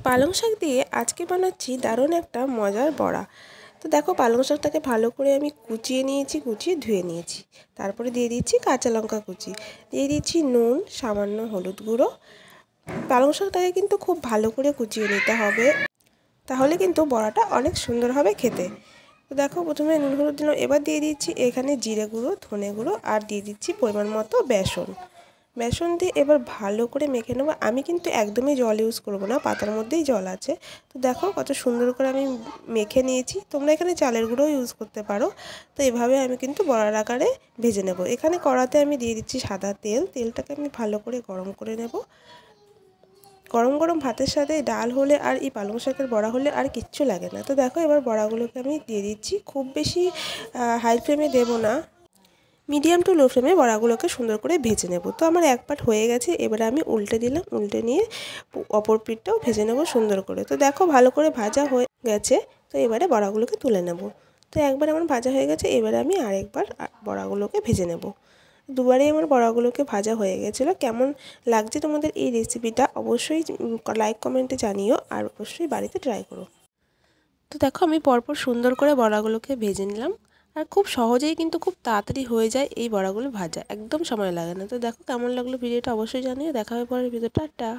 পালং শাক দিয়ে আজকে বানাচ্ছি দারুণ একটা মজার বড়া। তো দেখো পালং শাকটাকে ভালো করে আমি কুচিয়ে নিয়েছি, কুচিয়ে ধুয়ে নিয়েছি। তারপরে দিয়ে দিচ্ছি কাঁচা লঙ্কা কুচি, দিয়ে দিচ্ছি নুন, সামান্য হলুদ গুঁড়ো। পালং শাকটাকে কিন্তু খুব ভালো করে কুচিয়ে নিতে হবে, তাহলে কিন্তু বড়াটা অনেক সুন্দর হবে খেতে। তো দেখো প্রথমে নুন হলুদ দিলাম, এবার দিয়ে দিচ্ছি এখানে জিরে গুঁড়ো, ধনে গুঁড়ো আর দিয়ে দিচ্ছি পরিমাণ মতো বেসন। বেসন দিয়ে এবার ভালো করে মেখে নেবো। আমি কিন্তু একদমই জল ইউজ করবো না, পাতার মধ্যেই জল আছে। তো দেখো কত সুন্দর করে আমি মেখে নিয়েছি। তোমরা এখানে চালের গুঁড়ো ইউজ করতে পারো। তো এভাবে আমি কিন্তু বড়ার আকারে ভেজে নেব। এখানে কড়াতে আমি দিয়ে দিচ্ছি সাদা তেল, তেলটাকে আমি ভালো করে গরম করে নেব। গরম গরম ভাতের সাথে ডাল হলে আর এই পালং শাকের বড়া হলে আর কিচ্ছু লাগে না। তো দেখো এবার বড়াগুলোকে আমি দিয়ে দিচ্ছি। খুব বেশি হাই ফ্লেমে দেবো না, মিডিয়াম টু লো ফ্লেমে বড়াগুলোকে সুন্দর করে ভেজে নেব। তো আমার এক পাট হয়ে গেছে, এবারে আমি উল্টে দিলাম। উল্টে নিয়ে অপর পিঠটাও ভেজে নেব সুন্দর করে। তো দেখো ভালো করে ভাজা হয়ে গেছে। তো এবারে বড়াগুলোকে তুলে নেব। তো একবার আমার ভাজা হয়ে গেছে, এবারে আমি আরেকবার বড়াগুলোকে ভেজে নেব। দুবারেই আমার বড়াগুলোকে ভাজা হয়ে গেছিলো। কেমন লাগছে তোমাদের এই রেসিপিটা অবশ্যই লাইক কমেন্টে জানিও, আর অবশ্যই বাড়িতে ট্রাই করো। তো দেখো আমি পরপর সুন্দর করে বড়াগুলোকে ভেজে নিলাম। আর খুব সহজেই কিন্তু খুব তাড়াতাড়ি হয়ে যায় এই বড়াগুলো ভাজা, একদম সময় লাগে না। তো দেখো কেমন লাগলো ভিডিওটা অবশ্যই জানিও। দেখা হবে পরের ভিডিওটা। টাটা।